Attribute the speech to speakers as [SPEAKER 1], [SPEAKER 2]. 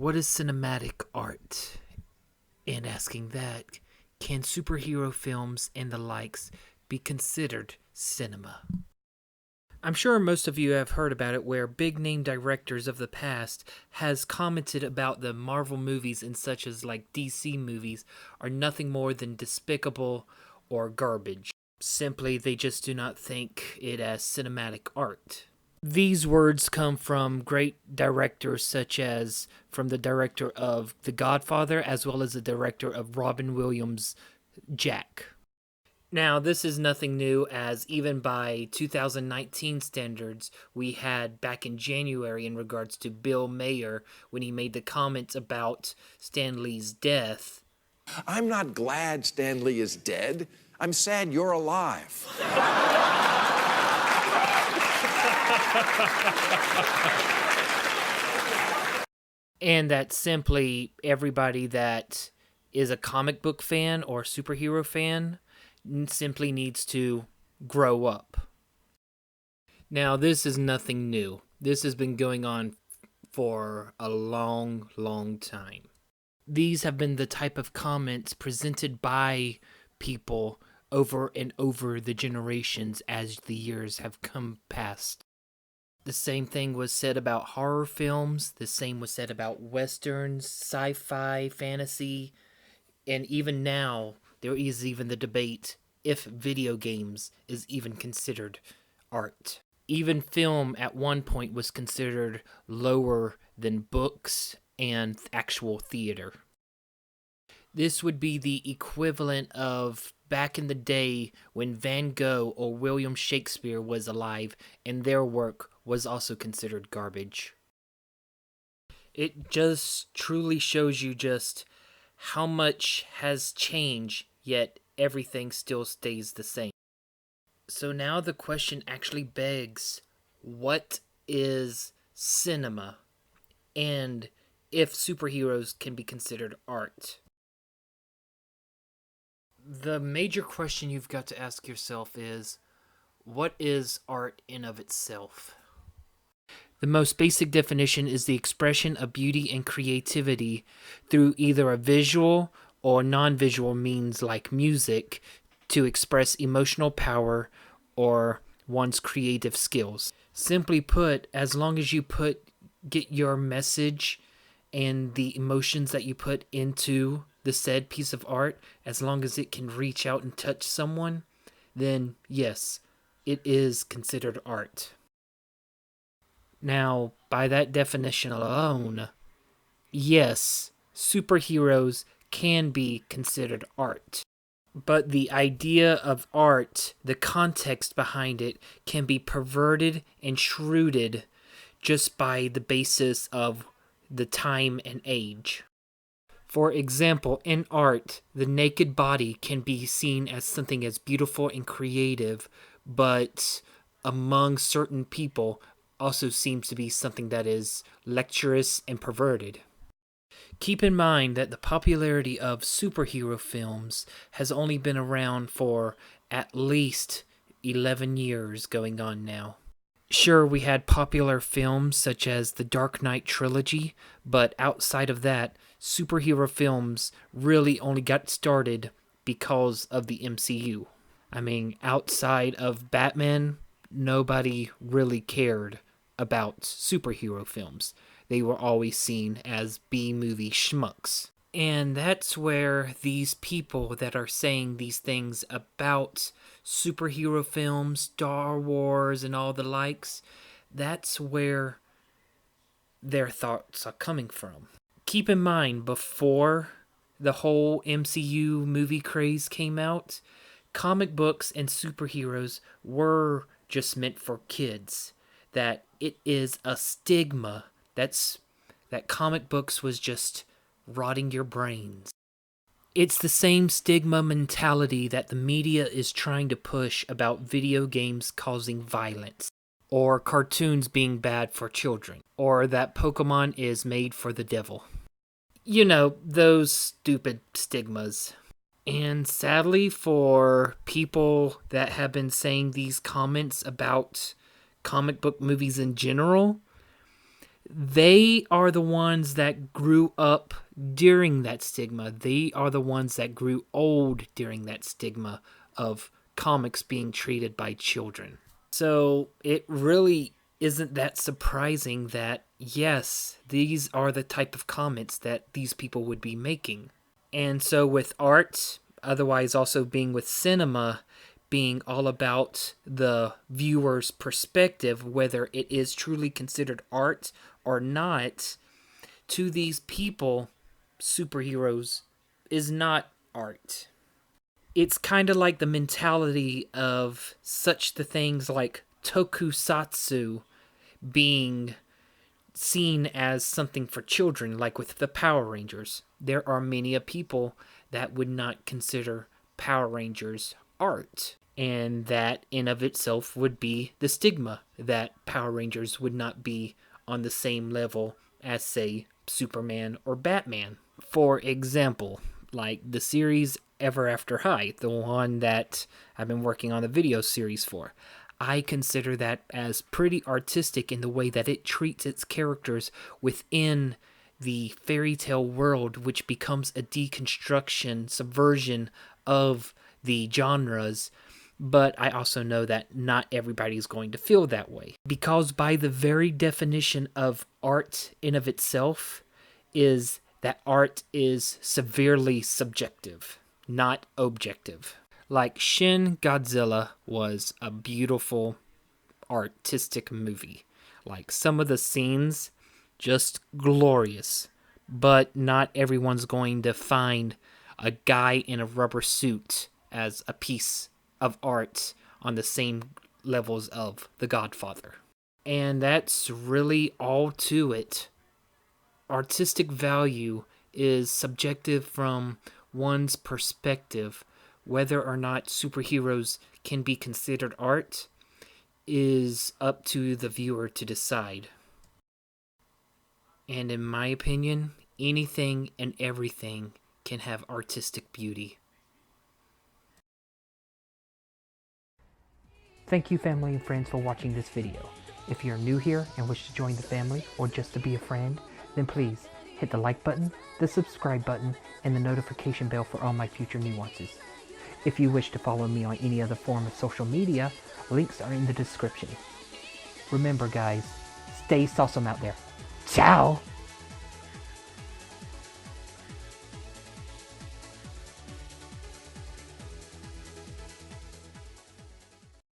[SPEAKER 1] What is cinematic art? And asking that, can superhero films and the likes be considered cinema? I'm sure most of you have heard about it, where big-name directors of the past has commented about the Marvel movies and such as like DC movies are nothing more than despicable or garbage. Simply, they just do not think it as cinematic art. These words come from great directors such as from the director of The Godfather as well as the director of Robin Williams' Jack. Now, this is nothing new, as even by 2019 standards, we had back in January in regards to Bill Mayer when he made the comments about Stan Lee's death.
[SPEAKER 2] I'm not glad Stan Lee is dead. I'm sad you're alive.
[SPEAKER 1] And that simply everybody that is a comic book fan or superhero fan simply needs to grow up. Now, this is nothing new. This has been going on for a long, long time. These have been the type of comments presented by people over and over the generations as the years have come past. The same thing was said about horror films. The same was said about westerns, sci-fi, fantasy, and even now, there is even the debate if video games is even considered art. Even film at one point was considered lower than books and actual theater. This would be the equivalent of back in the day when Van Gogh or William Shakespeare was alive and their work was also considered garbage. It just truly shows you just how much has changed, yet everything still stays the same. So now the question actually begs, what is cinema? And if superheroes can be considered art? The major question you've got to ask yourself is, what is art in of itself? The most basic definition is the expression of beauty and creativity through either a visual or non-visual means like music to express emotional power or one's creative skills. Simply put, as long as you get your message and the emotions that you put into the said piece of art, as long as it can reach out and touch someone, then yes, it is considered art. Now, by that definition alone, yes, superheroes can be considered art. But the idea of art, the context behind it, can be perverted and shrewded just by the basis of the time and age. For example, in art, the naked body can be seen as something as beautiful and creative, but among certain people, also seems to be something that is lecherous and perverted. Keep in mind that the popularity of superhero films has only been around for at least 11 years going on now. Sure, we had popular films such as the Dark Knight trilogy, but outside of that, superhero films really only got started because of the MCU. I mean, outside of Batman, nobody really cared about superhero films. They were always seen as B-movie schmucks. And that's where these people that are saying these things about superhero films, Star Wars, and all the likes, that's where their thoughts are coming from. Keep in mind, before the whole MCU movie craze came out, comic books and superheroes were just meant for kids. That it is a stigma that comic books was just rotting your brains. It's the same stigma mentality that the media is trying to push about video games causing violence, or cartoons being bad for children, or that Pokemon is made for the devil. You know, those stupid stigmas. And sadly, for people that have been saying these comments about comic book movies in general, They are the ones that grew up during that stigma. They are the ones that grew old during that stigma of comics being treated by children. So it really isn't that surprising that, yes, these are the type of comments that these people would be making. And so with art, otherwise also being with cinema, being all about the viewer's perspective, whether it is truly considered art or not, to these people, superheroes is not art. It's kind of like the mentality of such the things like tokusatsu being seen as something for children, like with the Power Rangers. There are many a people that would not consider Power Rangers art. And that in of itself would be the stigma that Power Rangers would not be on the same level as, say, Superman or Batman. For example, like the series Ever After High, the one that I've been working on the video series for. I consider that as pretty artistic in the way that it treats its characters within the fairy tale world, which becomes a deconstruction, subversion of the genres. But I also know that not everybody is going to feel that way. Because by the very definition of art in of itself is that art is severely subjective, not objective. Like Shin Godzilla was a beautiful artistic movie. Like some of the scenes, just glorious. But not everyone's going to find a guy in a rubber suit as a piece of art on the same levels of The Godfather. And that's really all to it. Artistic value is subjective from one's perspective. Whether or not superheroes can be considered art is up to the viewer to decide. And in my opinion, anything and everything can have artistic beauty.
[SPEAKER 3] Thank you, family and friends, for watching this video. If you're new here and wish to join the family or just to be a friend, then please hit the like button, the subscribe button, and the notification bell for all my future nuances. If you wish to follow me on any other form of social media, links are in the description. Remember guys, stay awesome out there. Ciao!